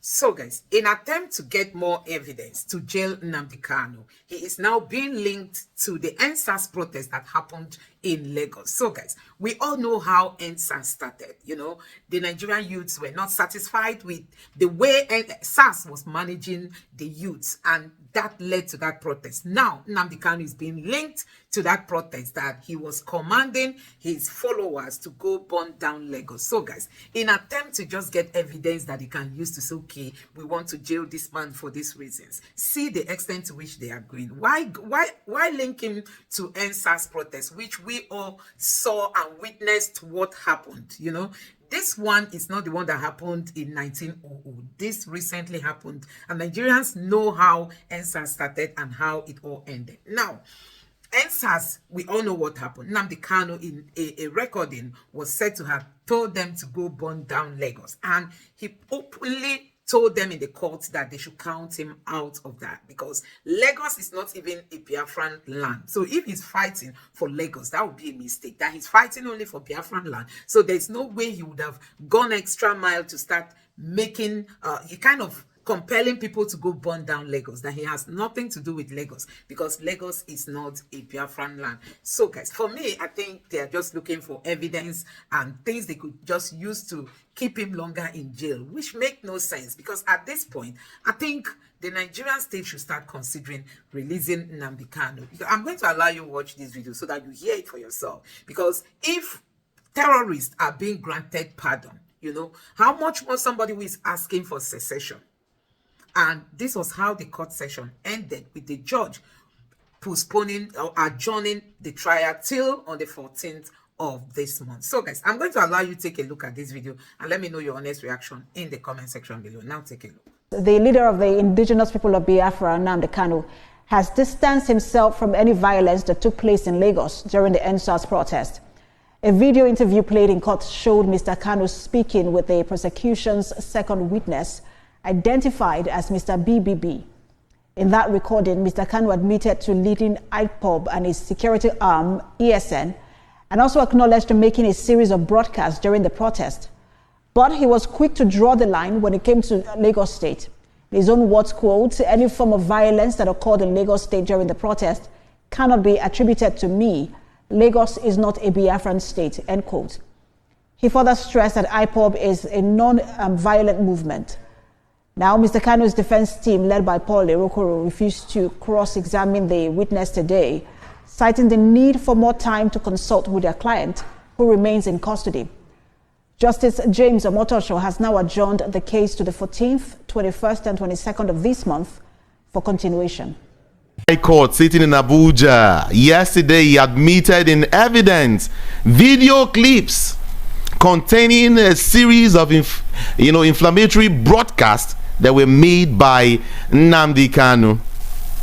So, guys, in attempt to get more evidence to jail Nnamdi Kanu, he is now being linked to the NSAS protest that happened in Lagos. So, guys, we all know how NSAS started. You know, the Nigerian youths were not satisfied with the way NSAS was managing the youths, and that led to that protest. Now, Nnamdi Kanu is being linked to that protest that he was commanding his followers to go burn down Lagos. So, guys, in attempt to just get evidence that he can use to say, okay, we want to jail this man for these reasons. See the extent to which they are going. Why link him to NSAS protests, which we all saw and witnessed what happened, you know? This one is not the one that happened in 1900. This recently happened, and Nigerians know how NSAS started and how it all ended. Now, NSAS, we all know what happened. Nnamdi Kanu, in a recording, was said to have told them to go burn down Lagos, and he openly told them in the court that they should count him out of that, because Lagos is not even a Biafran land. So if he's fighting for Lagos, that would be a mistake. That he's fighting only for Biafran land. So there's no way he would have gone extra mile to start making, he kind of compelling people to go burn down Lagos, that he has nothing to do with Lagos, because Lagos is not a Biafran land. So, guys, for me, I think they are just looking for evidence and things they could just use to keep him longer in jail, which make no sense, because at this point, I think the Nigerian state should start considering releasing Nnamdi Kanu. I'm going to allow you to watch this video so that you hear it for yourself, because if terrorists are being granted pardon, you know, how much more somebody who is asking for secession? And this was how the court session ended, with the judge postponing or adjourning the trial till on the 14th of this month. So, guys, I'm going to allow you to take a look at this video and let me know your honest reaction in the comment section below. Now, take a look. The leader of the indigenous people of Biafra, Nnamdi Kanu, has distanced himself from any violence that took place in Lagos during the NSAS protest. A video interview played in court showed Mr. Kanu speaking with the prosecution's second witness, identified as Mr. BBB. In that recording, Mr. Kanu admitted to leading IPOB and his security arm, ESN, and also acknowledged to making a series of broadcasts during the protest. But he was quick to draw the line when it came to Lagos State. In his own words, quote, "Any form of violence that occurred in Lagos State during the protest cannot be attributed to me. Lagos is not a Biafran state," end quote. He further stressed that IPOB is a non-violent movement. Now, Mr. Kanu's defense team, led by Paul Erokoro, refused to cross-examine the witness today, citing the need for more time to consult with their client, who remains in custody. Justice James Omotosho has now adjourned the case to the 14th, 21st, and 22nd of this month for continuation. High Court sitting in Abuja yesterday, he admitted in evidence video clips containing a series of inflammatory broadcasts that were made by Nnamdi Kanu.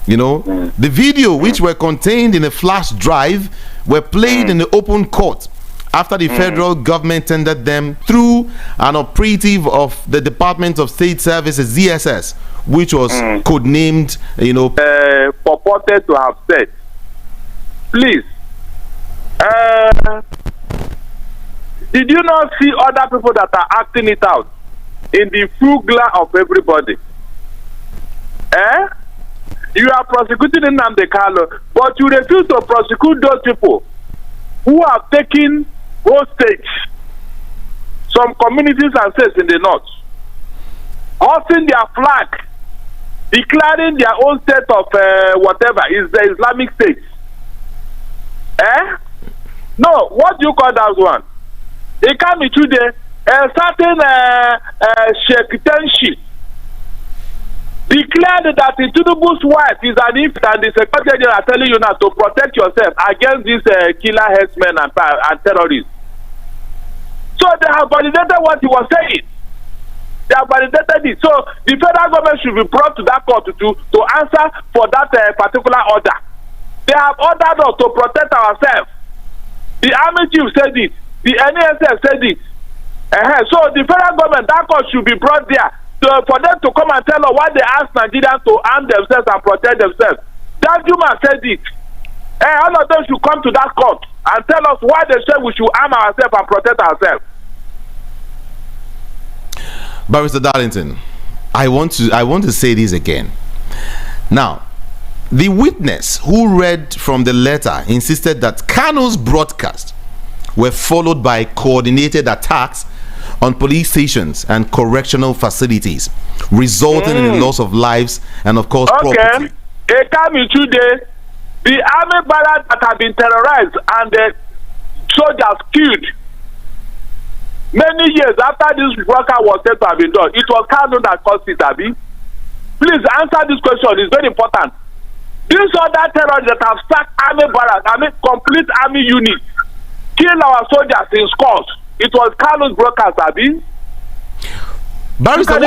You know, the video, which were contained in a flash drive, were played in the open court after the federal government tendered them through an operative of the Department of State Services, DSS, which was codenamed, purported to have said, please, did you not see other people that are acting it out in the full glare of everybody? You are prosecuting Nnamdi Kanu, but you refuse to prosecute those people who have taken hostage some communities and states in the north, hoisting their flag, declaring their own state of whatever is the Islamic State. No, what do you call that one? They come into the certain Sheikh Tenshi declared that the Tinubu's wife is an infant, and the Secretary General are telling you now to protect yourself against these killer headsmen and terrorists. So they have validated what he was saying. They have validated it. So the federal government should be brought to that court to answer for that particular order. They have ordered us to protect ourselves. The army chief said it. The NSS said it. So the federal government, that court should be brought there for them to come and tell us why they ask Nigerians to arm themselves and protect themselves. That Juma said it. All of them should come to that court and tell us why they say we should arm ourselves and protect ourselves. Barrister Darlington, I want to say this again. Now, the witness who read from the letter insisted that Kanu's broadcast were followed by coordinated attacks on police stations and correctional facilities, resulting in the loss of lives and, of course, property. They come in today. The army barracks that have been terrorized and the soldiers killed many years after this worker was said to have been done. It was Kanu that caused it, Abi. Please answer this question. It's very important. These other terrorists that have sacked army barracks, complete army units, kill our soldiers in scores. It was Kanu's broadcast, Abi. Barrister,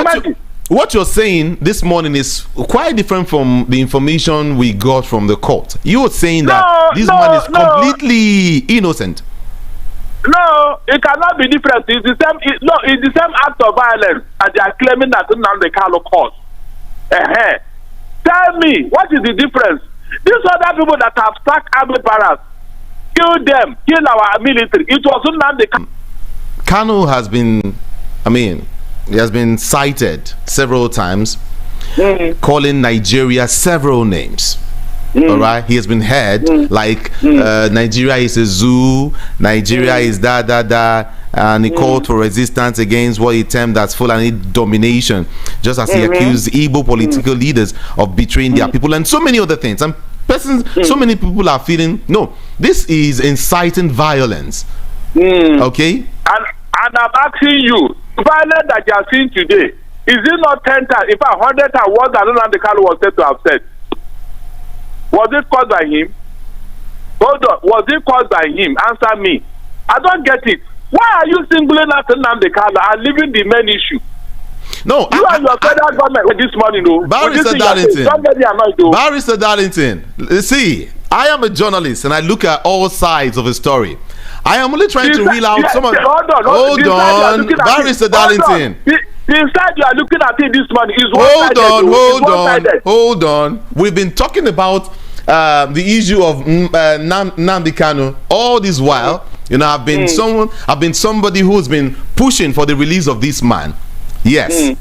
what you're saying this morning is quite different from the information we got from the court. You're saying that this man is completely innocent. No, it cannot be different. It's the same. It's the same act of violence that they are claiming that Nnamdi Kanu caused. Tell me, what is the difference? These other people that have sacked army barracks, kill them, kill our military. It was Nnamdi Kanu. Kanu has been, he has been cited several times, calling Nigeria several names. All right, he has been heard like Nigeria is a zoo, Nigeria is and he called for resistance against what he termed as Fulani domination, just as he accused Igbo political leaders of betraying their people and so many other things. And so many people are feeling, no, this is inciting violence. Okay, and I'm asking you, violence that you are seeing today, is it not 10 times, if 100 times worse than Nnamdi Kanu was said to have said? Was it caused by him? Hold on. Was it caused by him? Answer me. I don't get it. Why are you singling out Nnamdi Kanu and leaving the main issue? No, you and your federal government with this money, no. Barrister Darlington, see, I am a journalist and I look at all sides of a story. I am only trying to reel out some of. Hold on, Barrister Darlington. The side you are looking at it this morning is hold on. We've been talking about the issue of Nnamdi Kanu all this while. I've been somebody who's been pushing for the release of this man. Yes,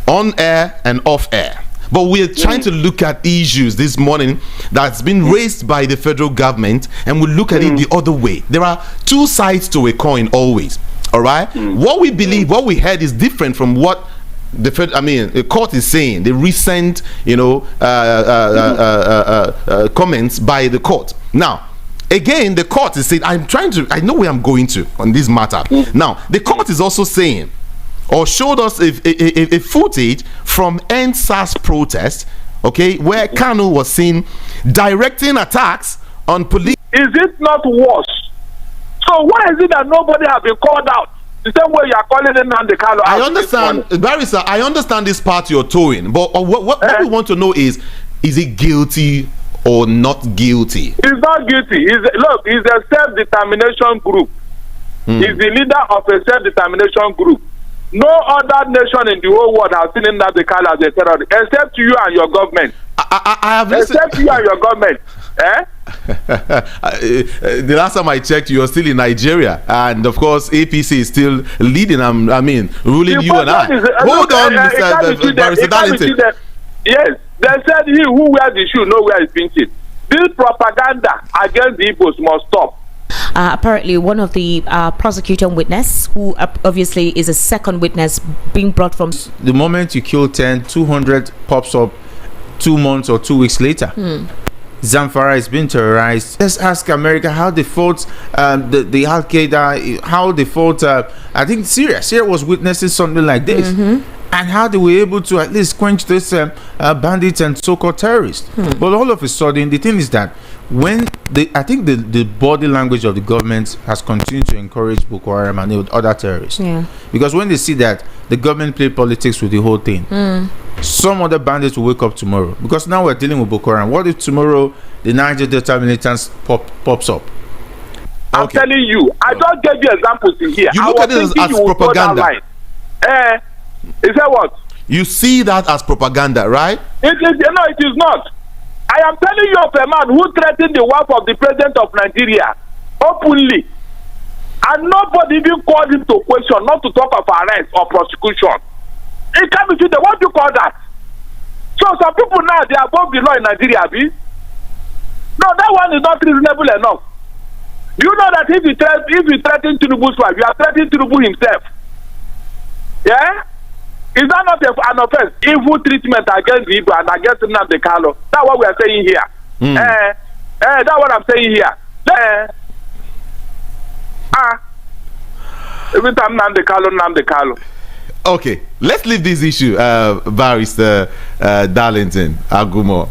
on air and off air. But we're trying to look at issues this morning that's been raised by the federal government, and we'll look at it the other way. There are two sides to a coin always. All right. What we believe, what we heard is different from what the court is saying. The recent, comments by the court. Now, again, the court is saying, I know where I'm going to on this matter. Now, the court is also saying, or showed us a footage from NSAS protest, okay, where Kanu was seen directing attacks on police. Is it not worse? So why is it that nobody has been called out the same way you are calling Nnamdi Kanu? I understand, Barrister. I understand this part you're towing, but what we want to know is he guilty or not guilty? He's not guilty. He's a self-determination group. He's the leader of a self-determination group. No other nation in the whole world has seen Nnamdi Kanu as a terrorist, except you and your government. I have listened. Except you and your government. The last time I checked, you are still in Nigeria, and of course APC is still leading. Ruling you and I. Hold on, Mr. Barrister Darlington. Yes, they said he who wears the shoe know where it's pinching. This propaganda against the Igbos must stop. Apparently, one of the prosecuting witness, who obviously is a second witness, being brought from. The moment you kill 10, 200 pops up 2 months or 2 weeks later. Zamfara is being terrorized. Let's ask America how they fought the Al Qaeda, how they fought. I think Syria was witnessing something like this, and how they were able to at least quench this bandits and so-called terrorists. But all of a sudden, the thing is that when I think the body language of the government has continued to encourage Boko Haram and other terrorists. Because when they see that the government play politics with the whole thing, some other bandits will wake up tomorrow. Because now we're dealing with Boko Haram. What if tomorrow the Niger Delta militants pops up? I'm telling you, I don't give you examples in here. You look at it as propaganda. Is that what? You see that as propaganda, right? It is not. I am telling you of a man who threatened the wife of the president of Nigeria openly, and nobody even called him to question, not to talk of arrest or prosecution. It can't be true. What do you some people now, they are above the law in Nigeria, B. No, that one is not reasonable enough. Do you know that if you threaten Tinubu's wife, you are threatening Tinubu himself? Yeah? Is that not an offense? Evil treatment against the Igbo and against Nnamdi Kanu. That's what we are saying here. That's what I'm saying here. Every time Nnamdi Kanu. Okay, let's leave this issue, Barrister Darlington Agumo.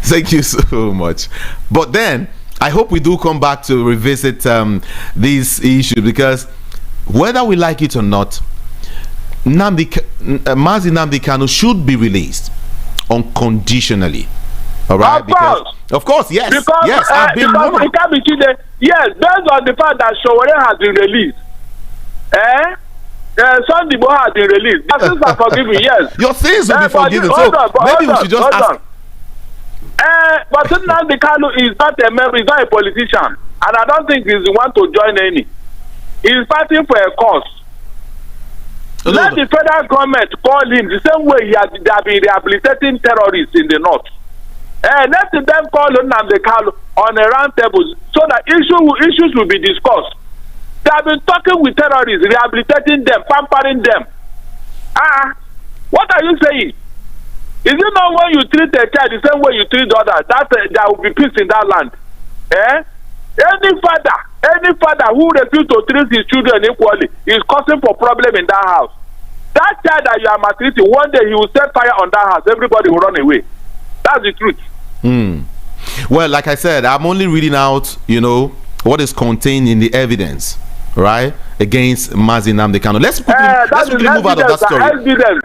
Thank you so much. But then, I hope we do come back to revisit this issue, because whether we like it or not, Mazi Nnamdi Kanu should be released unconditionally. All right? Of course, yes. Because, yes, I've been because it can be cheated. Yes, based on the fact that Showore has been released. Sunday has been released. Your sins are forgiven, yes. Your sins will be forgiven. So maybe we should just ask. But Nnamdi Kanu is not a member, he's not a politician. And I don't think he's the one to join any. He's fighting for a cause. Let the federal government call him the same way they have been rehabilitating terrorists in the north. Let them call Nnamdi Kanu on a round table so that issues will be discussed. They have been talking with terrorists, rehabilitating them, pampering them. What are you saying? Is it not when you treat a child the same way you treat others, that there will be peace in that land? Any father who refuses to treat his children equally is causing for problem in that house. That child that you are maltreating, one day he will set fire on that house. Everybody will run away. That's the truth. Well, like I said, I'm only reading out, what is contained in the evidence, right, against Mazi Nnamdi Kanu. Let's quickly move out of that story.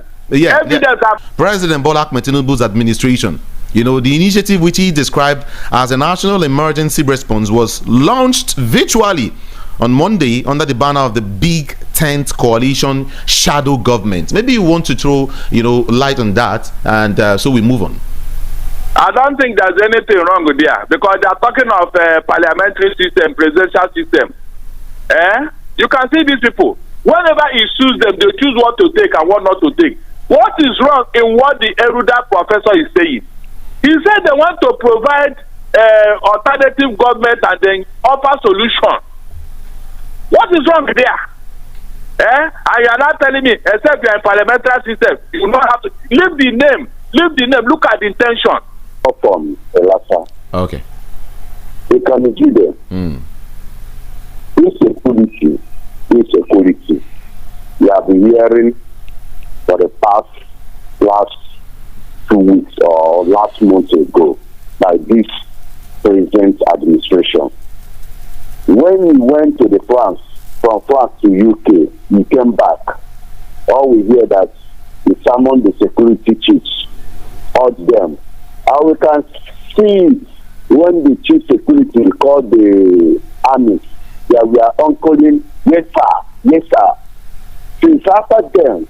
President Bola Ahmed Tinubu's administration, the initiative which he described as a national emergency response was launched virtually on Monday under the banner of the Big Tent Coalition shadow government. Maybe you want to throw, light on that, and so we move on. I don't think there's anything wrong with that, because they are talking of parliamentary system, presidential system. You can see these people. Whenever he sues them, they choose what to take and what not to take. What is wrong in what the erudite professor is saying? He said they want to provide alternative government and then offer solution. What is wrong there? And you are not telling me, except you are in parliamentary system, you will not have to leave the name, look at the intention. From Elasa. Okay. They can do them. Insecurity. We have been hearing for the last 2 weeks or last month ago by this present administration. When we went to from France to UK, we came back. All we hear that we summoned the security chiefs, urged them. And we can see when the chief security called the army, that we are uncling, yes sir. Since after then,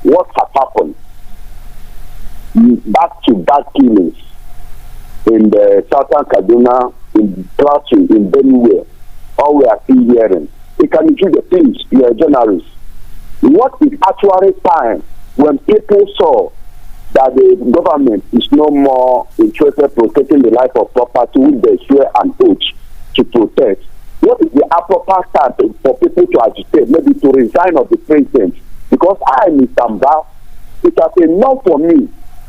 what has happened? Back-to-back killings in the southern Kaduna, in Plateau, in Benue. All we are still hearing. You can do the things, you are a journalist. What is actually time when people saw that the government is no more interested in protecting the life of property which they swear and oath to protect? What is the appropriate time for people to agitate, maybe to resign of the president? Because I am in Samba, it has enough for me.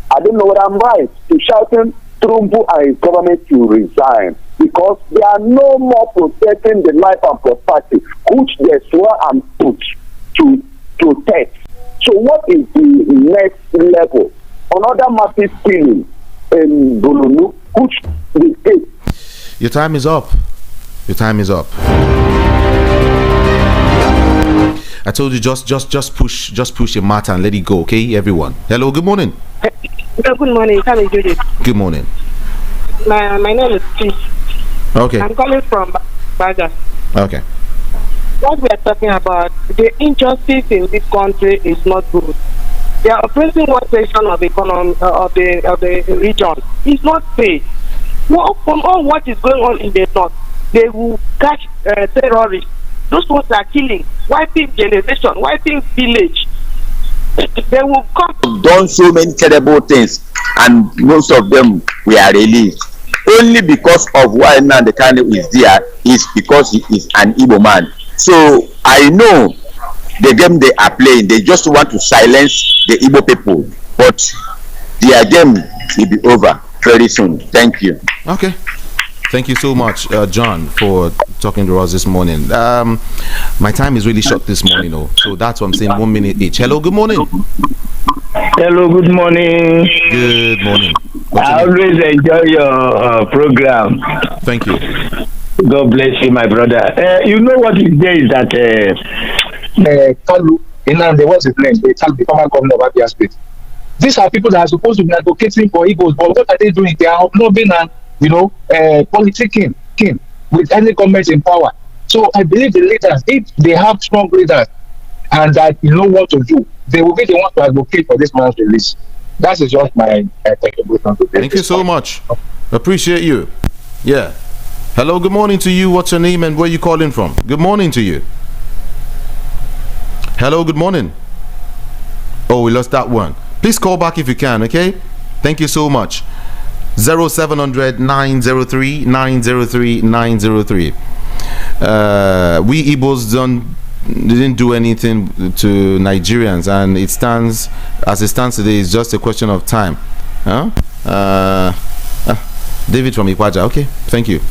I don't know what I'm right to shouting Trumbu and his government to resign, because they are no more protecting the life and property which they swear and oath to protect. So what is the next level? Another massive killing in Bolonu, which the state. Your time is up. I told you just push your matter and let it go, okay, everyone. Hello, good morning. Good morning. Good morning. My name is Chief. Okay. I'm calling from Baga. Okay. What we are talking about, the injustice in this country is not good. They are oppressing one section of the economy of the region. It's not fair. Well, from all what is going on in the north, they will catch terrorists. Those ones are killing, wiping generation, wiping village. They will come. Done so many terrible things. and most of them were released. Only because of why Nnamdi Kanu is there is because he is an Igbo man. So I know the game they are playing, they just want to silence the Igbo people, but their game will be over very soon. Thank you. Okay. Thank you so much, John, for talking to us this morning. My time is really short this morning, so that's what I'm saying. 1 minute each. Hello, good morning. Hello, good morning. Good morning. I always enjoy your program. Thank you. God bless you, my brother. You know what is there is that Kalu, what's his name? The former governor of Abia State. These are people that are supposed to be advocating for Igbos, but what are they doing? They are not being politicking with any government in power. So I believe the leaders, if they have strong leaders and that know what to do, they will be the ones to advocate for this man's release. That is just my contribution to this. Thank you so much. Appreciate you. Yeah. Hello, good morning to you. What's your name and where you calling from? Good morning to you. Hello, good morning. Oh, we lost that one. Please call back if you can, okay? Thank you so much. 0700 903 903 903. We Igbos didn't do anything to Nigerians, and it stands as it stands today. It's just a question of time. David from Ikwaja. Okay, thank you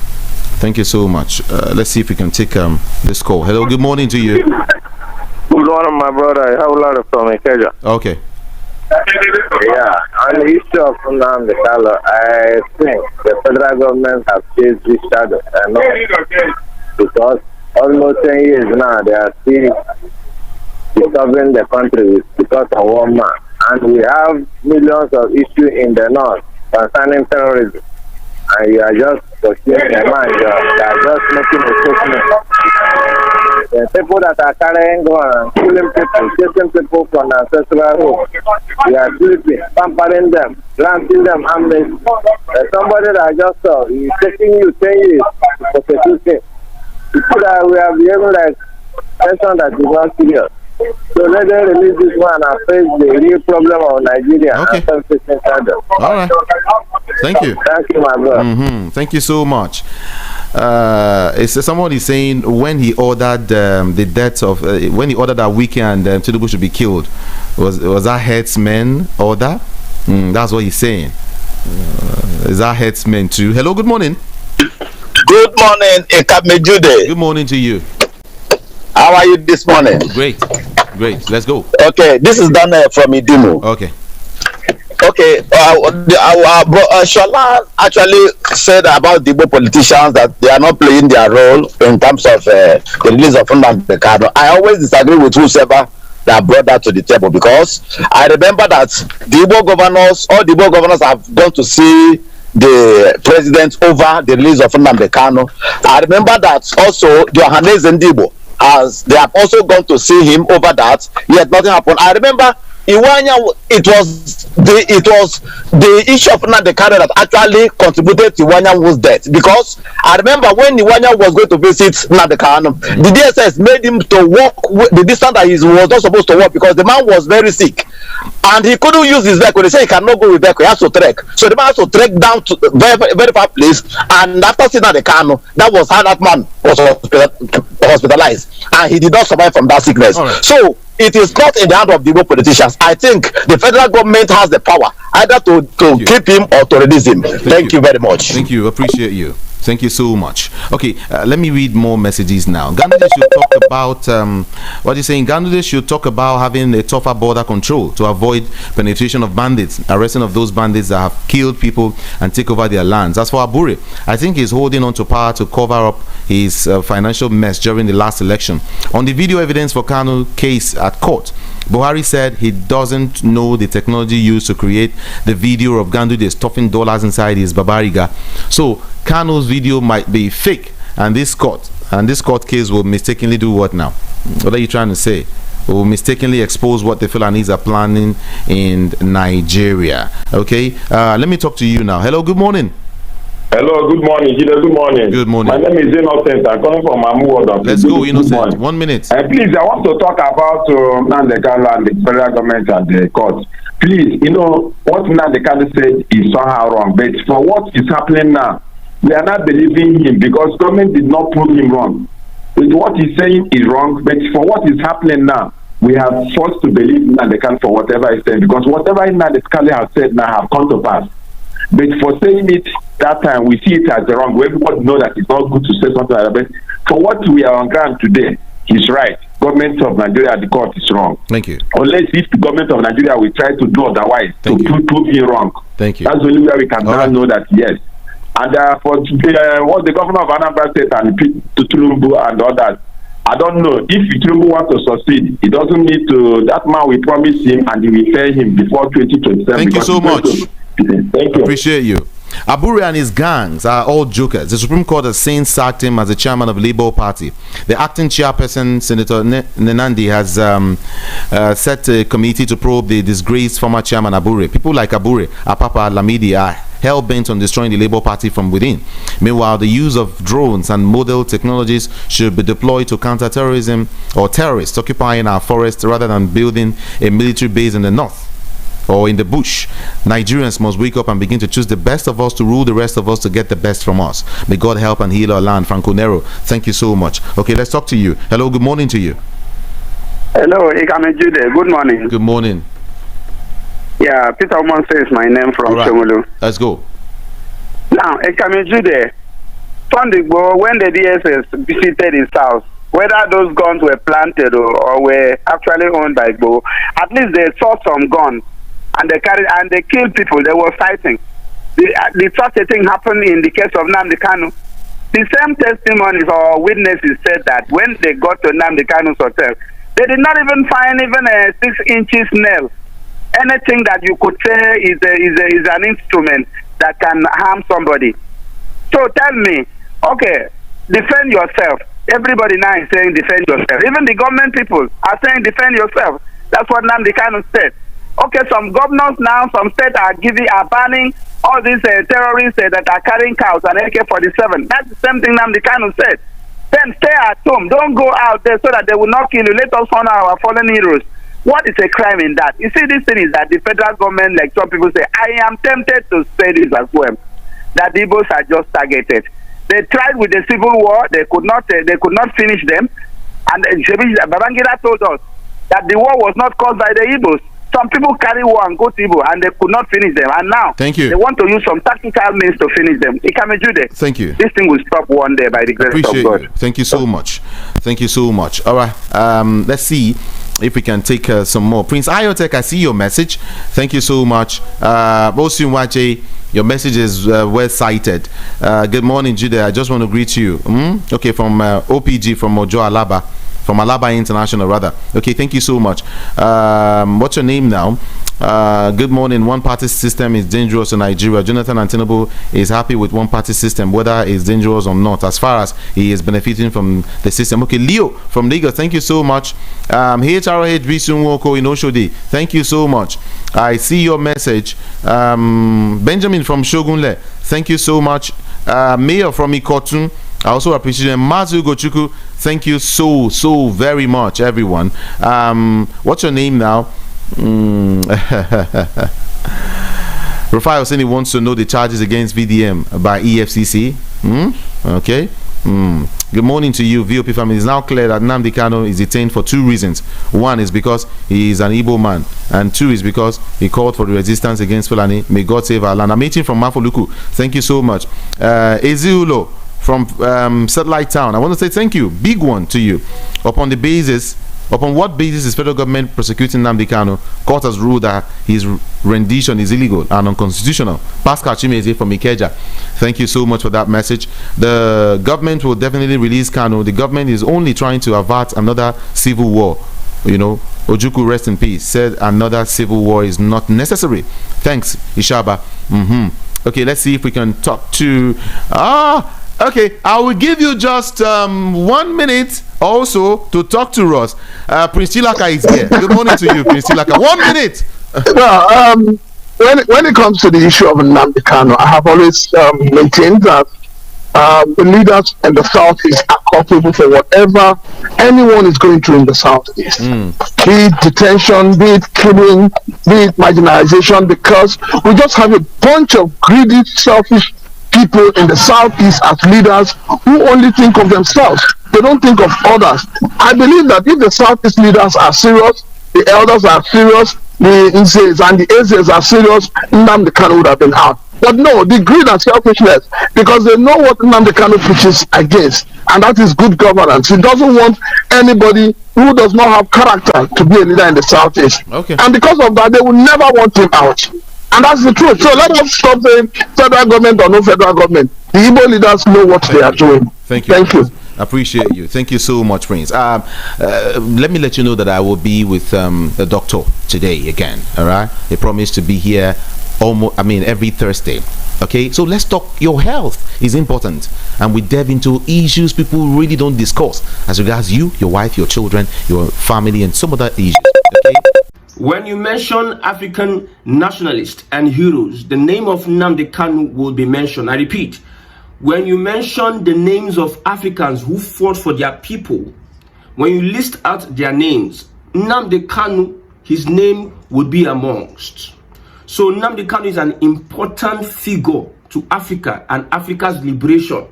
so much. Let's see if we can take this call. Hello, good morning to you. Good morning, my brother. I have a lot of from Ikeja. Okay. Yeah, on the issue of Nnamdi Kanu, I think the federal government has chased this shadow. Because almost 10 years now, they are still disturbing the country because of one man. And we have millions of issues in the north concerning terrorism. And you are just pursuing a man, you are just making a statement. The people that are carrying guns, killing people, chasing people from the ancestral home, we are sleeping, pampering them, granting them amnesty. Somebody that I just saw, he's taking you 10 years to prosecute him. People that we are behaving like person that is not serious. So let them release this one and face the real problem of Nigeria. Okay. All right. Thank you. Thank you, my brother. Thank you so much. Somebody saying when he ordered the death of when he ordered that weekend Tinubu should be killed, was that headsman order? That's what he's saying. Is that headsman too? Hello, good morning. Good morning, Ekamejude. Good morning to you. How are you this morning? Great. Let's go. Okay, this is Daniel from Idumu. Okay. Shola actually said about the Igbo politicians that they are not playing their role in terms of the release of Nnamdi Kanu. I always disagree with whoever that brought that to the table, because I remember that the Igbo governors have gone to see the president over the release of Nnamdi Kanu. I remember that also the Ohaneze Ndigbo, as they have also gone to see him over that, yet nothing happened. I remember Iwanya, it was the issue of Nnamdi Kanu that actually contributed to Iwanya's death, because I remember when Iwanya was going to visit Nnamdi Kanu, the DSS made him to walk the distance that he was not supposed to walk, because the man was very sick and he couldn't use his vehicle. They say he cannot go with vehicle, he has to trek. So the man has to trek down to very, very far place, and after seeing Nnamdi Kanu, that was how that man was hospitalized, and he did not survive from that sickness. Right. So it is not in the hand of the Igbo politicians. I think the federal government has the power either to keep him or to release him. Thank you very much. Thank you. Appreciate you. Thank you so much. Okay, let me read more messages now. Gandhi should talk about what you're saying. Gandhi should talk about having a tougher border control to avoid penetration of bandits, arresting of those bandits that have killed people and take over their lands. As for Abure, I think he's holding on to power to cover up his financial mess during the last election. On the video evidence for Kanu case at court, Buhari said he doesn't know the technology used to create the video of Gandhi stuffing dollars inside his babariga. So Kanu's video might be fake, and this court case will mistakenly do what now? What are you trying to say? Will mistakenly expose what the Fulanis are planning in Nigeria. Okay, let me talk to you now. Hello, good morning. Hello, good morning. Good morning. Good morning. My name is Innocent. I'm calling from Mamu. Let's go, Innocent. 1 minute. Please, I want to talk about Nnamdi Kanu and the federal government and the court. please, you know, what Nnamdi Kanu said is somehow wrong. But for what is happening now, we are not believing him because government did not prove him wrong. With what he's saying is wrong, but for what is happening now, we have forced to believe Nnamdi Kanu for whatever he's saying, because whatever Nnamdi Kanu has said now have come to pass. But for saying it that time, we see it as the wrong. Everybody know that it's not good to say something like that. But for what we are on ground today, he's right. Government of Nigeria, the court is wrong. Thank you. Unless if the government of Nigeria will try to do otherwise, to prove him wrong. Thank you. That's the only way we can now know that, yes. And for what the governor of Anambra State and Tinubu and others, I don't know if Tinubu wants to succeed. He doesn't need to. That man will promise him and he will pay him before 2027. Thank you so much. Thank you. Appreciate you. Abure and his gangs are all jokers. The Supreme Court has since sacked him as the chairman of the Labour Party. The acting chairperson, Senator Nnamdi, has set a committee to probe the disgraced former chairman Abure. People like Abure, Apapa, Lamidi are hell-bent on destroying the Labour Party from within. Meanwhile, the use of drones and model technologies should be deployed to counter terrorism or terrorists occupying our forests rather than building a military base in the north or in the bush. Nigerians must wake up and begin to choose the best of us to rule the rest of us to get the best from us. May God help and heal our land. Franco Nero, thank you so much. Okay, let's talk to you. Hello, good morning to you. Hello, Ikame Jude. Good morning. Good morning. Yeah, Peter Omonse is my name from Shomolu. Let's go. Now, Ikame Jude, Sundigbo, when the DSS visited his house, whether those guns were planted or were actually owned by Igbo, at least they saw some guns and they carried and they killed people. They were fighting. The such a thing happened in the case of Nnamdi Kanu. The same testimonies or witnesses said that when they got to Nnamdi Kanu's hotel, they did not even find even a 6-inch nail. Anything that you could say is an instrument that can harm somebody. So tell me, okay, defend yourself. Everybody now is saying defend yourself. Even the government people are saying defend yourself. That's what Nnamdi Kanu said. Okay, some governors now, some states are banning all these terrorists that are carrying cows and AK-47. That's the same thing Nnamdi Kanu said. Then stay at home. Don't go out there so that they will not kill you. Let us honor our fallen heroes. What is a crime in that? You see, this thing is that the federal government, like some people say, I am tempted to say this as well, that the Igbos are just targeted. They tried with the civil war. They could not finish them. And Babangida told us that the war was not caused by the Igbos. Some people carry war and go to Igbo and they could not finish them. And now thank you. They want to use some tactical means to finish them. Thank you. This thing will stop one day by the grace of God. You. Thank you so much. Thank you so much. All right. Let's see if we can take some more. Prince Ayotek, I see your message. Thank you so much. Bosunwache, your message is well cited. Good morning, Judah. I just want to greet you. Okay, from OPG from Ojo Alaba. From Alaba International, rather. Okay, thank you so much. What's your name now? Good morning. One-party system is dangerous in Nigeria. Jonathan Tinubu is happy with one-party system, whether it's dangerous or not, as far as he is benefiting from the system. Okay, Leo from Lagos, thank you so much. HRH Bisunwoko in Oshodi, thank you so much. I see your message. Benjamin from Shogunle, thank you so much. Mayor from Ikotun, I also appreciate it. Mazu Gochuku, thank you so very much, everyone. What's your name now? Rufai Hosseini wants to know the charges against VDM by EFCC. Okay. Good morning to you, VOP family. It's now clear that Nnamdi Kanu is detained for two reasons. One is because he is an Igbo man, and two is because he called for the resistance against Fulani. May God save our land. I'm meeting from Mafoluku. Thank you so much. Eziulo from Satellite Town, I want to say thank you, big one to you. Upon what basis is federal government prosecuting Nnamdi Kanu? Court has ruled that his rendition is illegal and unconstitutional. Pascal Chimeze from Ikeja, thank you so much for that message. The government will definitely release Kanu. The government is only trying to avert another civil war. You know, Ojukwu, rest in peace, said another civil war is not necessary. Thanks, Ishaba. Okay, let's see if we can talk to okay, I will give you just 1 minute also to talk to us. Prince Chilaka is here. Good morning to you, Prince Chilaka. 1 minute. When it comes to the issue of Nnamdi Kanu, I have always maintained that the leaders in the Southeast are culpable for whatever anyone is going through in the Southeast. Be it detention, be it killing, be it marginalization, because we just have a bunch of greedy, selfish people in the Southeast as leaders who only think of themselves. They don't think of others. I believe that if the Southeast leaders are serious, the elders are serious, the Nzes and the Ezes are serious, Nnamdi Kanu would have been out. But no, the greed and selfishness, because they know what Nnamdi Kanu preaches against, and that is good governance. He doesn't want anybody who does not have character to be a leader in the Southeast. Okay. And because of that, they will never want him out. And that's the truth. So let us stop saying federal government or no federal government. The Igbo leaders know what they are doing. Thank you. Thank you. Appreciate you. Thank you so much, Prince. Let me let you know that I will be with the doctor today again. All right. He promised to be here every Thursday. Okay, so let's talk. Your health is important, and we delve into issues people really don't discuss as regards you, your wife, your children, your family, and some other issues. Okay. When you mention African nationalists and heroes, the name of Nnamdi Kanu will be mentioned. I repeat, when you mention the names of Africans who fought for their people, when you list out their names, Nnamdi Kanu, his name would be amongst. So Nnamdi Kanu is an important figure to Africa and Africa's liberation.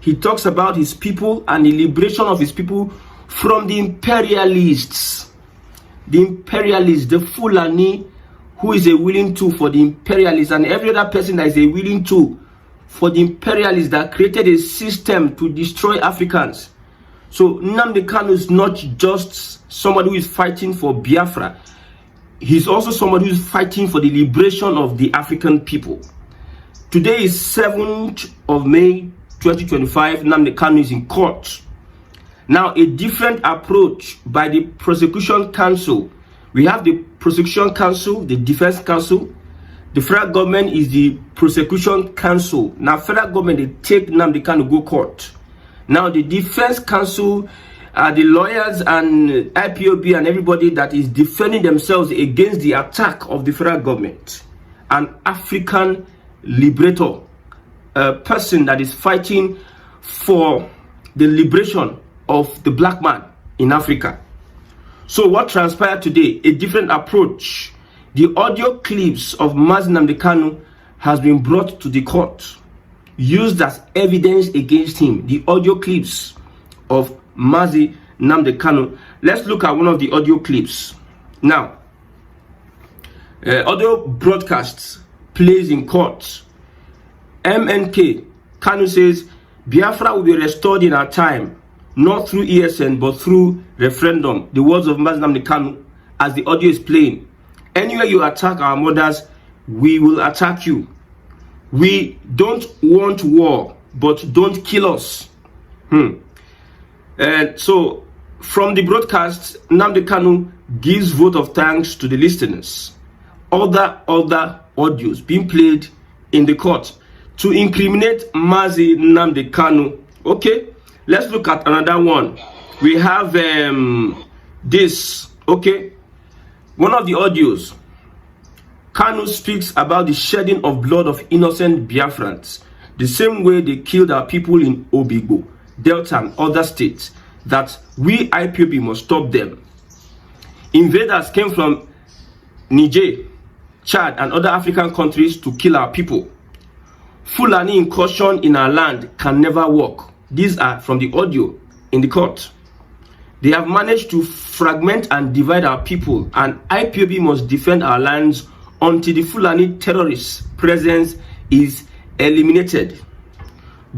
He talks about his people and the liberation of his people from the imperialists. The imperialists, the Fulani, who is a willing tool for the imperialists, and every other person that is a willing tool for the imperialists that created a system to destroy Africans. So Nnamdi Kanu is not just somebody who is fighting for Biafra. He's also somebody who is fighting for the liberation of the African people. Today is 7th of May 2025. Nnamdi Kanu is in court. Now, a different approach by the prosecution council. We have the prosecution council, the defense council. The federal government is the prosecution council. Now, federal government, they take Nnamdi Kanu go court. Now, the defense council, the lawyers and IPOB and everybody that is defending themselves against the attack of the federal government. An African liberator, a person that is fighting for the liberation of the black man in Africa. So what transpired today? A different approach. The audio clips of Nnamdi Kanu has been brought to the court, used as evidence against him. The audio clips of Nnamdi Kanu. Let's look at one of the audio clips. Now, audio broadcasts plays in court. MNK Kanu says, Biafra will be restored in our time, not through ESN, but through referendum. The words of Nnamdi Kanu as the audio is playing. Anywhere you attack our mothers, we will attack you. We don't want war, but don't kill us. So, from the broadcast, Nnamdi Kanu gives vote of thanks to the listeners. Other audios being played in the court to incriminate Nnamdi Kanu. Okay, let's look at another one. We have this. Okay, one of the audios. Kanu speaks about the shedding of blood of innocent Biafrans, the same way they killed our people in Obigbo, Delta, and other states, that we IPOB must stop them. Invaders came from Niger, Chad, and other African countries to kill our people. Fulani incursion in our land can never work. These are from the audio in the court. They have managed to fragment and divide our people, and IPOB must defend our lands until the Fulani terrorist presence is eliminated.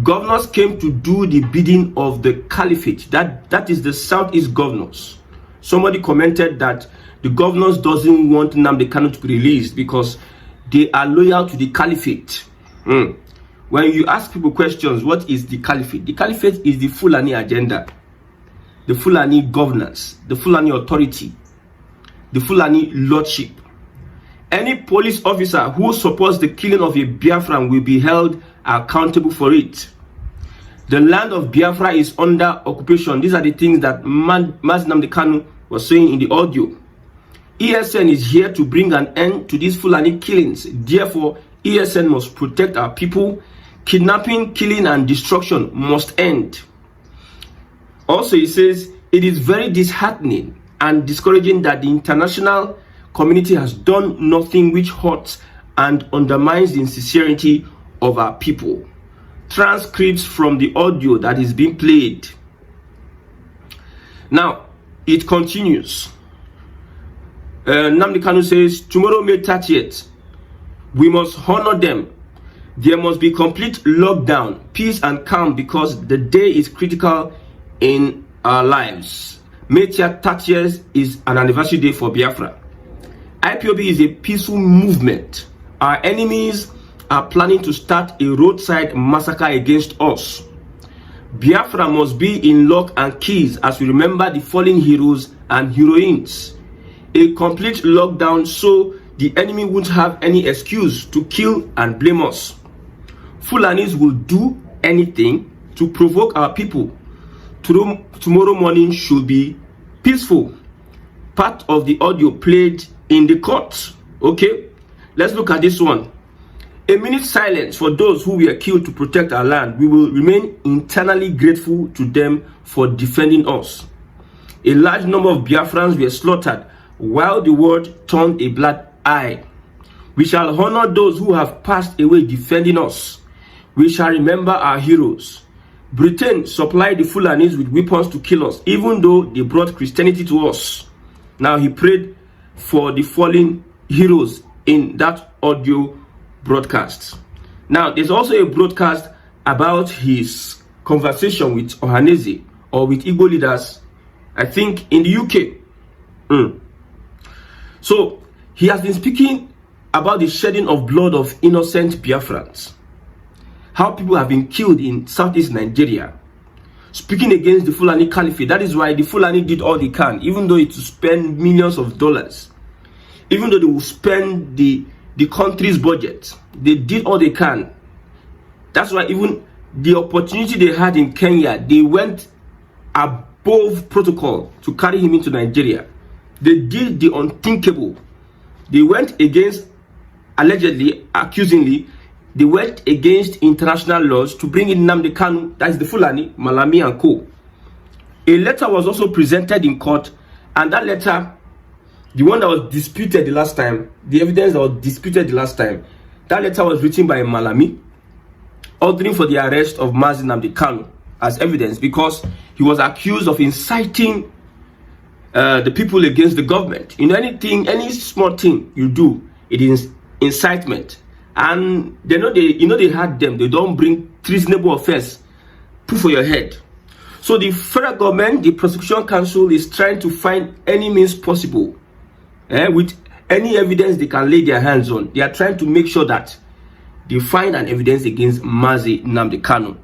Governors came to do the bidding of the caliphate. That is the Southeast governors. Somebody commented that the governors doesn't want Nnamdi Kanu to be released because they are loyal to the caliphate. When you ask people questions, what is the caliphate? The caliphate is the Fulani agenda, the Fulani governance, the Fulani authority, the Fulani lordship. Any police officer who supports the killing of a Biafran will be held accountable for it. The land of Biafra is under occupation. These are the things that Nnamdi Kanu was saying in the audio. ESN is here to bring an end to these Fulani killings. Therefore, ESN must protect our people, Kidnapping, killing, and destruction must end. Also, he says, it is very disheartening and discouraging that the international community has done nothing which hurts and undermines the sincerity of our people. Transcripts from the audio that is being played. Now, it continues. Nnamdi Kanu says, tomorrow, May 30th, we must honor them. There must be complete lockdown, peace and calm, because the day is critical in our lives. May 30th is an anniversary day for Biafra. IPOB is a peaceful movement. Our enemies are planning to start a roadside massacre against us. Biafra must be in lock and keys as we remember the fallen heroes and heroines. A complete lockdown so the enemy won't have any excuse to kill and blame us. Fulanis will do anything to provoke our people. Tomorrow morning should be peaceful. Part of the audio played in the court. Okay, let's look at this one. A minute silence for those who were killed to protect our land. We will remain eternally grateful to them for defending us. A large number of Biafrans were slaughtered while the world turned a blind eye. We shall honor those who have passed away defending us. We shall remember our heroes. Britain supplied the Fulanis with weapons to kill us, even though they brought Christianity to us. Now he prayed for the fallen heroes in that audio broadcast. Now there's also a broadcast about his conversation with Ohaneze or with Igbo leaders, I think in the UK. So he has been speaking about the shedding of blood of innocent Biafrans. How people have been killed in southeast Nigeria. Speaking against the Fulani Caliphate. That is why the Fulani did all they can, even though it will spend millions of dollars. Even though they will spend the country's budget. They did all they can. That's why even the opportunity they had in Kenya, they went above protocol to carry him into Nigeria. They did the unthinkable. They went against, allegedly, accusingly, they went against international laws to bring in Nnamdi Kanu, that is the Fulani, Malami and co. A letter was also presented in court, and that letter, the one that was disputed the last time, the evidence that was disputed the last time, that letter was written by Malami, ordering for the arrest of Mazi Nnamdi Kanu as evidence because he was accused of inciting the people against the government. You know, any small thing you do, it is incitement. And they know they had them. They don't bring treasonable offense, put for your head. So the federal government, the prosecution council, is trying to find any means possible, with any evidence they can lay their hands on. They are trying to make sure that they find an evidence against Mazi Nnamdi Kanu.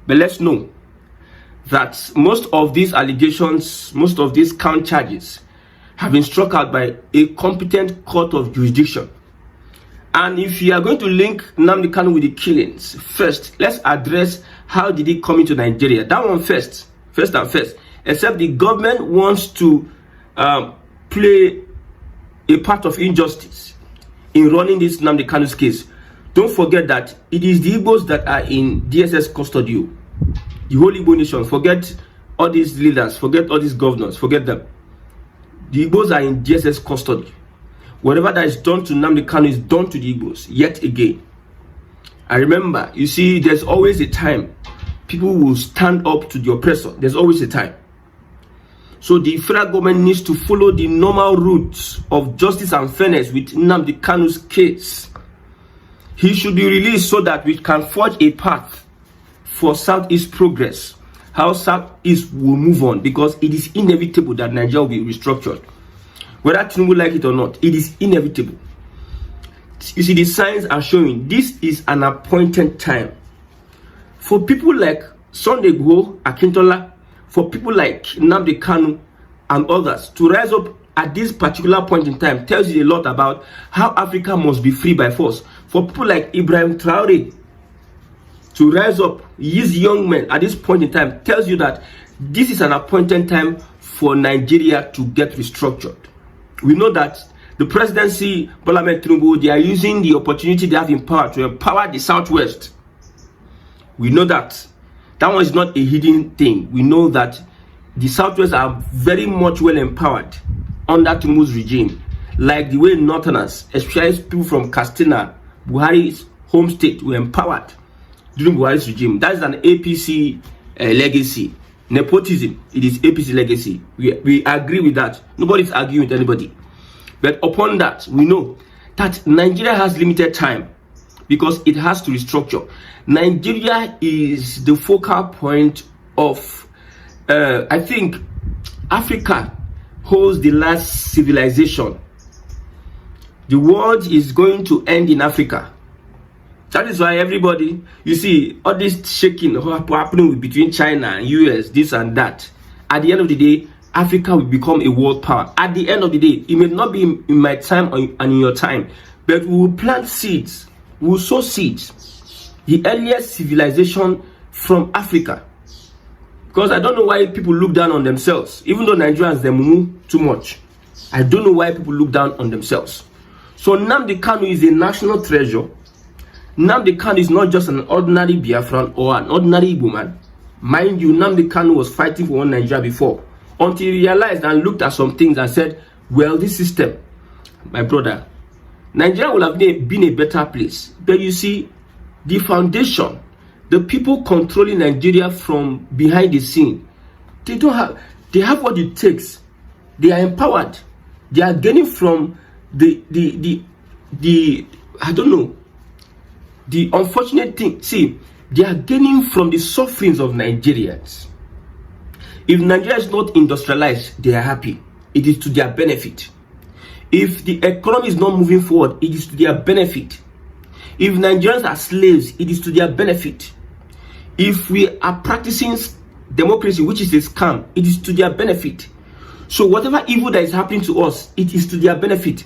But let's know that most of these allegations, most of these count charges, have been struck out by a competent court of jurisdiction. And if you are going to link Nnamdi Kanu with the killings, first, let's address how did he come into Nigeria. That one first and first. Except the government wants to play a part of injustice in running this Nnamdi Kanu's case. Don't forget that it is the Igbos that are in DSS custody. The whole Igbo nation. Forget all these leaders, forget all these governors, forget them. The Igbos are in DSS custody. Whatever that is done to Nnamdi Kanu is done to the Igbos yet again. I remember, you see, there's always a time people will stand up to the oppressor. There's always a time. So the federal government needs to follow the normal routes of justice and fairness with Nnamdi Kanu's case. He should be released so that we can forge a path for Southeast progress. How Southeast will move on, because it is inevitable that Nigeria will be restructured. Whether Tinubu like it or not, it is inevitable. You see, the signs are showing this is an appointed time. For people like Sunday Igboho, Akintola, for people like Nnamdi Kanu and others to rise up at this particular point in time tells you a lot about how Africa must be free by force. For people like Ibrahim Traore to rise up, these young men at this point in time tells you that this is an appointed time for Nigeria to get restructured. We know that the presidency, Bola Ahmed Tinubu, they are using the opportunity they have in power to empower the Southwest. We know that. That one is not a hidden thing. We know that the Southwest are very much well empowered under Tinubu's regime, like the way Northerners, especially people from Katsina, Buhari's home state, were empowered during Buhari's regime. That is an APC legacy. Nepotism, it is APC legacy. We agree with that. Nobody's arguing with anybody. But upon that, we know that Nigeria has limited time because it has to restructure. Nigeria is the focal point of, I think, Africa holds the last civilization. The world is going to end in Africa. That is why everybody, you see, all this shaking happening between China and US, this and that. At the end of the day, Africa will become a world power. At the end of the day, it may not be in my time and in your time, but we will plant seeds, we will sow seeds. The earliest civilization from Africa. Because I don't know why people look down on themselves, even though Nigerians, they move too much. I don't know why people look down on themselves. So Nnamdi Kanu is a national treasure. Nnamdi Kanu is not just an ordinary Biafran or an ordinary Igbo man. Mind you, Nnamdi Kanu was fighting for one Nigeria before, until he realized and looked at some things and said, well, this system, my brother, Nigeria would have been a better place. But you see, the foundation, the people controlling Nigeria from behind the scene, they have what it takes. They are empowered. They are gaining from the I don't know, the unfortunate thing. See, they are gaining from the sufferings of Nigerians. If Nigeria is not industrialized, they are happy. It is to their benefit. If the economy is not moving forward, it is to their benefit. If Nigerians are slaves, it is to their benefit. If we are practicing democracy, which is a scam, it is to their benefit. So whatever evil that is happening to us, it is to their benefit.